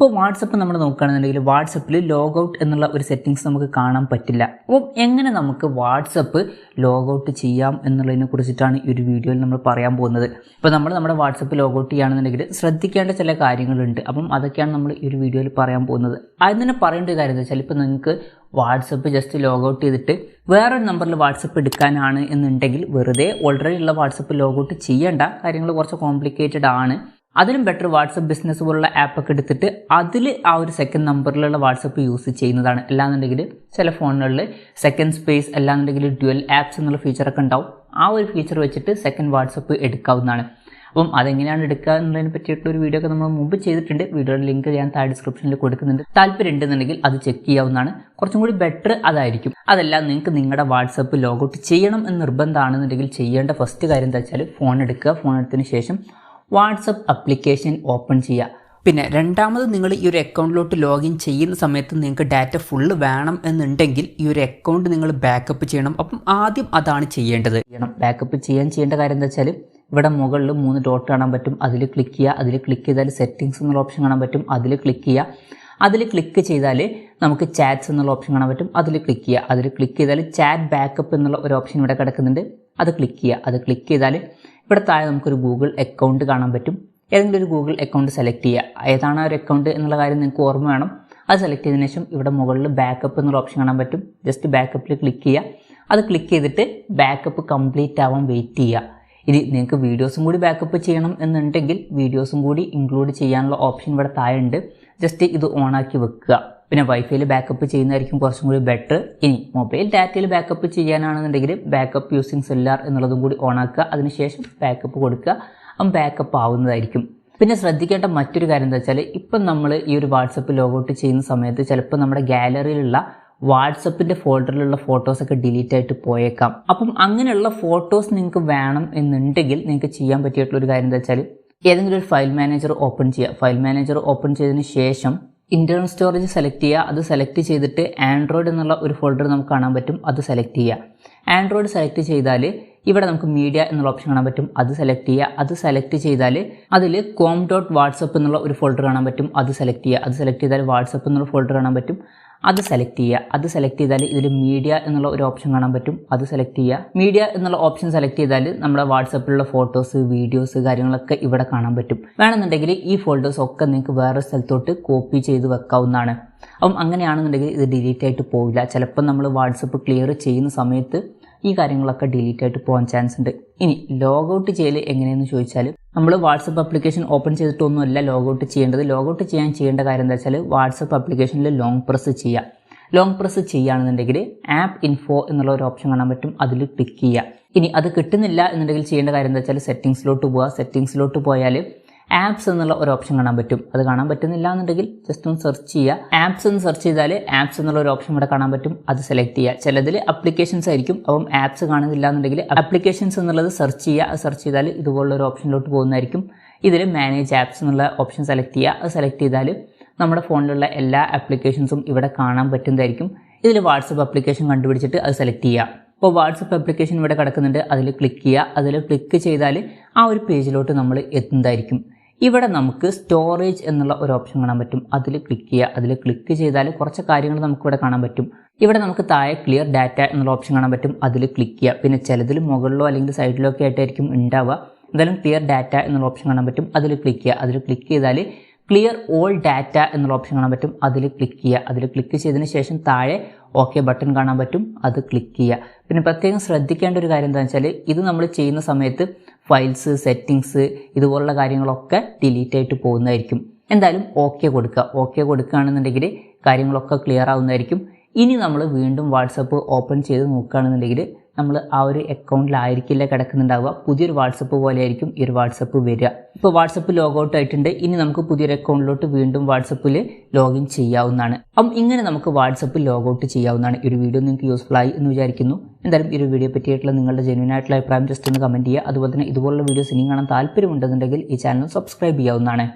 ഇപ്പോൾ വാട്സപ്പ് നമ്മൾ നോക്കുകയാണെന്നുണ്ടെങ്കിൽ വാട്സപ്പിൽ ലോഗൗട്ട് എന്നുള്ള ഒരു സെറ്റിങ്സ് നമുക്ക് കാണാൻ പറ്റില്ല. അപ്പം എങ്ങനെ നമുക്ക് വാട്സപ്പ് ലോഗൗട്ട് ചെയ്യാം എന്നുള്ളതിനെ കുറിച്ചിട്ടാണ് ഈ ഒരു വീഡിയോയിൽ നമ്മൾ പറയാൻ പോകുന്നത്. ഇപ്പോൾ നമ്മൾ നമ്മുടെ വാട്സപ്പ് ലോഗൗട്ട് ചെയ്യുകയാണെന്നുണ്ടെങ്കിൽ ശ്രദ്ധിക്കേണ്ട ചില കാര്യങ്ങളുണ്ട്. അപ്പം അതൊക്കെയാണ് നമ്മൾ ഈ ഒരു വീഡിയോയിൽ പറയാൻ പോകുന്നത്. ആദ്യം തന്നെ പറയേണ്ട ഒരു കാര്യം എന്താ വെച്ചാൽ, ഇപ്പോൾ നിങ്ങൾക്ക് വാട്സപ്പ് ജസ്റ്റ് ലോഗൗട്ട് ചെയ്തിട്ട് വേറൊരു നമ്പറിൽ വാട്സപ്പ് എടുക്കാനാണ് എന്നുണ്ടെങ്കിൽ വെറുതെ ഓൾറെഡി ഉള്ള വാട്സപ്പ് ലോഗൗട്ട് ചെയ്യേണ്ട. കാര്യങ്ങൾ കുറച്ച് കോംപ്ലിക്കേറ്റഡ് ആണ്. അതിലും ബെറ്റർ വാട്സപ്പ് ബിസിനസ് പോലുള്ള ആപ്പൊക്കെ എടുത്തിട്ട് അതിൽ ആ ഒരു സെക്കൻഡ് നമ്പറിലുള്ള വാട്സപ്പ് യൂസ് ചെയ്യുന്നതാണ്. അല്ലാന്നുണ്ടെങ്കിൽ ചില ഫോണുകളിൽ സെക്കൻഡ് സ്പേസ് അല്ലാന്നുണ്ടെങ്കിൽ ഡ്യുവൽ ആപ്സ് എന്നുള്ള ഫീച്ചറൊക്കെ ഉണ്ടാവും. ആ ഒരു ഫീച്ചർ വെച്ചിട്ട് സെക്കൻഡ് വാട്സപ്പ് എടുക്കാവുന്നതാണ്. അപ്പം അതെങ്ങനെയാണ് എടുക്കുക എന്നുള്ളതിനെ പറ്റിയിട്ടുള്ള ഒരു വീഡിയോ ഒക്കെ നമ്മൾ മുമ്പ് ചെയ്തിട്ടുണ്ട്. വീഡിയോയുടെ ലിങ്ക് ഞാൻ താഴെ ഡിസ്ക്രിപ്ഷനിൽ കൊടുക്കുന്നുണ്ട്. താല്പര്യം ഉണ്ടെന്നുണ്ടെങ്കിൽ അത് ചെക്ക് ചെയ്യാവുന്നതാണ്. കുറച്ചും കൂടി ബെറ്റർ അതായിരിക്കും. അതല്ല നിങ്ങൾക്ക് നിങ്ങളുടെ വാട്സപ്പ് ലോഗൗട്ട് ചെയ്യണം എന്ന് നിർബന്ധമാണെന്നുണ്ടെങ്കിൽ ചെയ്യേണ്ട ഫസ്റ്റ് കാര്യം എന്താ വെച്ചാൽ, ഫോൺ എടുക്കുക. ഫോൺ എടുത്തതിന് ശേഷം വാട്സപ്പ് ആപ്ലിക്കേഷൻ ഓപ്പൺ ചെയ്യുക. പിന്നെ രണ്ടാമത് നിങ്ങൾ ഈ ഒരു അക്കൗണ്ടിലോട്ട് ലോഗിൻ ചെയ്യുന്ന സമയത്ത് നിങ്ങൾക്ക് ഡാറ്റ ഫുള്ള് വേണം എന്നുണ്ടെങ്കിൽ ഈ ഒരു അക്കൗണ്ട് നിങ്ങൾ ബാക്കപ്പ് ചെയ്യണം. അപ്പം ആദ്യം അതാണ് ചെയ്യേണ്ടത്. ബാക്കപ്പ് ചെയ്യേണ്ട കാര്യം എന്താ വെച്ചാൽ, ഇവിടെ മുകളിൽ 3 ഡോട്ട് കാണാൻ പറ്റും. അതിൽ ക്ലിക്ക് ചെയ്യുക. അതിൽ ക്ലിക്ക് ചെയ്താൽ സെറ്റിങ്സ് എന്നുള്ള ഓപ്ഷൻ കാണാൻ പറ്റും. അതിൽ ക്ലിക്ക് ചെയ്യുക. അതിൽ ക്ലിക്ക് ചെയ്താൽ നമുക്ക് ചാറ്റ്സ് എന്നുള്ള ഓപ്ഷൻ കാണാൻ പറ്റും. അതിൽ ക്ലിക്ക് ചെയ്യുക. അതിൽ ക്ലിക്ക് ചെയ്താൽ ചാറ്റ് ബാക്കപ്പ് എന്നുള്ള ഒരു ഓപ്ഷൻ ഇവിടെ കിടക്കുന്നുണ്ട്. അത് ക്ലിക്ക് ചെയ്യുക. അത് ക്ലിക്ക് ചെയ്താൽ ഇവിടെ താഴെ നമുക്കൊരു ഗൂഗിൾ അക്കൗണ്ട് കാണാൻ പറ്റും. ഏതെങ്കിലും ഒരു ഗൂഗിൾ അക്കൗണ്ട് സെലക്ട് ചെയ്യുക. ഏതാണ് ആ ഒരു അക്കൗണ്ട് എന്നുള്ള കാര്യം നിങ്ങൾക്ക് ഓർമ്മ വേണം. അത് സെലക്ട് ചെയ്തതിനു ശേഷം ഇവിടെ മുകളിൽ ബാക്കപ്പ് എന്നുള്ള ഓപ്ഷൻ കാണാൻ പറ്റും. ജസ്റ്റ് ബാക്കപ്പിൽ ക്ലിക്ക് ചെയ്യുക. അത് ക്ലിക്ക് ചെയ്തിട്ട് ബാക്കപ്പ് കംപ്ലീറ്റ് ആവാൻ വെയിറ്റ് ചെയ്യുക. ഇനി നിങ്ങൾക്ക് വീഡിയോസും കൂടി ബാക്കപ്പ് ചെയ്യണം എന്നുണ്ടെങ്കിൽ വീഡിയോസും കൂടി ഇൻക്ലൂഡ് ചെയ്യാനുള്ള ഓപ്ഷൻ ഇവിടെ താഴെ ഉണ്ട്. ജസ്റ്റ് ഇത് ഓണാക്കി വെക്കുക. പിന്നെ വൈഫൈയിൽ ബാക്കപ്പ് ചെയ്യുന്നതായിരിക്കും കുറച്ചും കൂടി ബെറ്റർ. ഇനി മൊബൈൽ ഡാറ്റയിൽ ബാക്കപ്പ് ചെയ്യാനാണെന്നുണ്ടെങ്കിൽ ബാക്കപ്പ് യൂസിങ് സെല്ലാർ എന്നുള്ളതും കൂടി ഓണാക്കുക. അതിനുശേഷം ബാക്കപ്പ് കൊടുക്കുക. ബാക്കപ്പ് ആവുന്നതായിരിക്കും. പിന്നെ ശ്രദ്ധിക്കേണ്ട മറ്റൊരു കാര്യം എന്താ വെച്ചാൽ, ഇപ്പം നമ്മൾ ഈ ഒരു വാട്സപ്പ് ലോഗൗട്ട് ചെയ്യുന്ന സമയത്ത് ചിലപ്പോൾ നമ്മുടെ ഗാലറിയിലുള്ള വാട്സപ്പിൻ്റെ ഫോൾഡറിലുള്ള ഫോട്ടോസൊക്കെ ഡിലീറ്റ് ആയിട്ട് പോയേക്കാം. അപ്പം അങ്ങനെയുള്ള ഫോട്ടോസ് നിങ്ങൾക്ക് വേണം എന്നുണ്ടെങ്കിൽ നിങ്ങൾക്ക് ചെയ്യാൻ പറ്റിയിട്ടുള്ളൊരു കാര്യം എന്താ വെച്ചാൽ, ഏതെങ്കിലും ഒരു ഫയൽ മാനേജർ ഓപ്പൺ ചെയ്യുക. ഫയൽ മാനേജർ ഓപ്പൺ ചെയ്തതിന് ശേഷം ഇൻറ്റേർണൽ സ്റ്റോറേജ് സെലക്ട് ചെയ്യുക. അത് സെലക്ട് ചെയ്തിട്ട് ആൻഡ്രോയിഡ് എന്നുള്ള ഒരു ഫോൾഡർ നമുക്ക് കാണാൻ പറ്റും. അത് സെലക്ട് ചെയ്യുക. ആൻഡ്രോയിഡ് സെലക്ട് ചെയ്താൽ ഇവിടെ നമുക്ക് മീഡിയ എന്നുള്ള ഓപ്ഷൻ കാണാൻ പറ്റും. അത് സെലക്ട് ചെയ്യുക. അത് സെലക്ട് ചെയ്താൽ അതിൽ com.whatsapp എന്നുള്ള ഒരു ഫോൾഡർ കാണാൻ പറ്റും. അത് സെലക്ട് ചെയ്യുക. അത് സെലക്ട് ചെയ്താൽ വാട്സപ്പ് എന്നുള്ള ഫോൾഡർ കാണാൻ പറ്റും. അത് സെലക്ട് ചെയ്യുക. അത് സെലക്ട് ചെയ്താൽ ഇതിൽ മീഡിയ എന്നുള്ള ഒരു ഓപ്ഷൻ കാണാൻ പറ്റും. അത് സെലക്ട് ചെയ്യുക. മീഡിയ എന്നുള്ള ഓപ്ഷൻ സെലക്ട് ചെയ്താൽ നമ്മുടെ വാട്സപ്പിലുള്ള ഫോട്ടോസ്, വീഡിയോസ്, കാര്യങ്ങളൊക്കെ ഇവിടെ കാണാൻ പറ്റും. വേണമെന്നുണ്ടെങ്കിൽ ഈ ഫോൾഡേഴ്സ് ഒക്കെ നിങ്ങൾക്ക് വേറെ സ്ഥലത്തോട്ട് കോപ്പി ചെയ്ത് വെക്കാവുന്നതാണ്. അപ്പം അങ്ങനെയാണെന്നുണ്ടെങ്കിൽ ഇത് ഡിലീറ്റ് ആയിട്ട് പോവില്ല. ചിലപ്പോൾ നമ്മൾ വാട്സപ്പ് ക്ലിയർ ചെയ്യുന്ന സമയത്ത് ഈ കാര്യങ്ങളൊക്കെ ഡിലീറ്റ് ആയിട്ട് പോകാൻ ചാൻസ് ഉണ്ട്. ഇനി ലോഗൗട്ട് ചെയ്യൽ എങ്ങനെയെന്ന് ചോദിച്ചാൽ, നമ്മൾ വാട്സപ്പ് ആപ്ലിക്കേഷൻ ഓപ്പൺ ചെയ്തിട്ടൊന്നുമല്ല ലോഗൗട്ട് ചെയ്യേണ്ടത്. ലോഗൗട്ട് ചെയ്യേണ്ട കാര്യം എന്താ വെച്ചാൽ, വാട്സപ്പ് ആപ്ലിക്കേഷനിൽ ലോങ് പ്രസ് ചെയ്യുക. ലോങ് പ്രസ് ചെയ്യുകയാണെന്നുണ്ടെങ്കിൽ ആപ്പ് ഇൻഫോ എന്നുള്ള ഒരു ഓപ്ഷൻ കാണാൻ പറ്റും. അതിൽ ക്ലിക്ക് ചെയ്യുക. ഇനി അത് കിട്ടുന്നില്ല എന്നുണ്ടെങ്കിൽ ചെയ്യേണ്ട കാര്യം എന്താ വെച്ചാൽ, സെറ്റിങ്സിലോട്ട് പോവുക. സെറ്റിങ്സിലോട്ട് പോയാൽ ആപ്സ് എന്നുള്ള ഒരു ഓപ്ഷൻ കാണാൻ പറ്റും. അത് കാണാൻ പറ്റുന്നില്ല എന്നുണ്ടെങ്കിൽ ജസ്റ്റ് ഒന്ന് സെർച്ച് ചെയ്യുക. ആപ്സ് എന്ന് സെർച്ച് ചെയ്താൽ ആപ്സ് എന്നുള്ള ഒരു ഓപ്ഷൻ ഇവിടെ കാണാൻ പറ്റും. അത് സെലക്ട് ചെയ്യുക. ചിലതിൽ അപ്ലിക്കേഷൻസ് ആയിരിക്കും. അപ്പം ആപ്സ് കാണുന്നില്ല എന്നുണ്ടെങ്കിൽ അപ്ലിക്കേഷൻസ് എന്നുള്ളത് സെർച്ച് ചെയ്യുക. അത് സെർച്ച് ചെയ്താൽ ഇതുപോലുള്ള ഒരു ഓപ്ഷനിലോട്ട് പോകുന്നതായിരിക്കും. ഇതിൽ മാനേജ് ആപ്സ് എന്നുള്ള ഓപ്ഷൻ സെലക്ട് ചെയ്യുക. അത് സെലക്ട് ചെയ്താൽ നമ്മുടെ ഫോണിലുള്ള എല്ലാ ആപ്ലിക്കേഷൻസും ഇവിടെ കാണാൻ പറ്റുന്നതായിരിക്കും. ഇതിൽ വാട്സപ്പ് ആപ്ലിക്കേഷൻ കണ്ടുപിടിച്ചിട്ട് അത് സെലക്ട് ചെയ്യുക. അപ്പോൾ വാട്സപ്പ് ആപ്ലിക്കേഷൻ ഇവിടെ കിടക്കുന്നുണ്ട്. അതിൽ ക്ലിക്ക് ചെയ്യുക. അതിൽ ക്ലിക്ക് ചെയ്താൽ ആ ഒരു പേജിലോട്ട് നമ്മൾ എത്തുന്നതായിരിക്കും. ഇവിടെ നമുക്ക് സ്റ്റോറേജ് എന്നുള്ള ഒരു ഓപ്ഷൻ കാണാൻ പറ്റും. അതിൽ ക്ലിക്ക് ചെയ്യുക. അതിൽ ക്ലിക്ക് ചെയ്താൽ കുറച്ച് കാര്യങ്ങൾ നമുക്കിവിടെ കാണാൻ പറ്റും. ഇവിടെ നമുക്ക് താഴെ ക്ലിയർ ഡാറ്റ എന്നുള്ള ഓപ്ഷൻ കാണാൻ പറ്റും. അതിൽ ക്ലിക്ക് ചെയ്യുക. പിന്നെ ചിലതിൽ മുകളിലോ അല്ലെങ്കിൽ സൈഡിലോ ഒക്കെ ആയിട്ടായിരിക്കും ഉണ്ടാവുക. എന്തായാലും ക്ലിയർ ഡാറ്റ എന്നുള്ള ഓപ്ഷൻ കാണാൻ പറ്റും. അതിൽ ക്ലിക്ക് ചെയ്യുക. അതിൽ ക്ലിക്ക് ചെയ്താൽ ക്ലിയർ ഓൾ ഡാറ്റ എന്നുള്ള ഓപ്ഷൻ കാണാൻ പറ്റും. അതിൽ ക്ലിക്ക് ചെയ്യുക. അതിൽ ക്ലിക്ക് ചെയ്തതിന് ശേഷം താഴെ ഓക്കെ ബട്ടൺ കാണാൻ പറ്റും. അത് ക്ലിക്ക് ചെയ്യുക. പിന്നെ പ്രത്യേകം ശ്രദ്ധിക്കേണ്ട ഒരു കാര്യം എന്താണെന്ന് വെച്ചാൽ, ഇത് നമ്മൾ ചെയ്യുന്ന സമയത്ത് ഫയൽസ്, സെറ്റിങ്സ് ഇതുപോലുള്ള കാര്യങ്ങളൊക്കെ ഡിലീറ്റ് ആയിട്ട് പോകുന്നതായിരിക്കും. എന്തായാലും ഓക്കെ കൊടുക്കുക. ഓക്കെ കൊടുക്കുകയാണെന്നുണ്ടെങ്കിൽ കാര്യങ്ങളൊക്കെ ക്ലിയർ ആവുന്നതായിരിക്കും. ഇനി നമ്മൾ വീണ്ടും വാട്സപ്പ് ഓപ്പൺ ചെയ്ത് നോക്കുകയാണെന്നുണ്ടെങ്കിൽ നമ്മൾ ആ ഒരു അക്കൗണ്ടിലായിരിക്കില്ല കിടക്കുന്നുണ്ടാവുക. പുതിയൊരു വാട്സപ്പ് പോലെ ആയിരിക്കും ഈ ഒരു വാട്സപ്പ് വരിക. ഇപ്പോൾ വാട്സപ്പ് ലോഗൗട്ട് ആയിട്ടുണ്ട്. ഇനി നമുക്ക് പുതിയൊരു അക്കൗണ്ടിലോട്ട് വീണ്ടും വാട്സപ്പിൽ ലോഗിൻ ചെയ്യാവുന്നതാണ്. അപ്പം ഇങ്ങനെ നമുക്ക് വാട്സപ്പ് ലോഗൗട്ട് ചെയ്യാവുന്നതാണ്. ഈ ഒരു വീഡിയോ നിങ്ങൾക്ക് യൂസ്ഫുൾ ആയി എന്ന് വിചാരിക്കുന്നു. എന്തായാലും ഈ ഒരു വീഡിയോ പറ്റിയിട്ടുള്ള നിങ്ങളുടെ ജെന്യൂൻ ആയിട്ടുള്ള അഭിപ്രായം ജസ്റ്റ് ഒന്ന് കമൻറ്റ് ചെയ്യുക. അതുപോലെ തന്നെ ഇതുപോലുള്ള വീഡിയോസ് ഇനിയും കാണാൻ താല്പര്യമുണ്ടെന്നുണ്ടെങ്കിൽ ഈ ചാനൽ സബ്സ്ക്രൈബ് ചെയ്യാവുന്നതാണ്.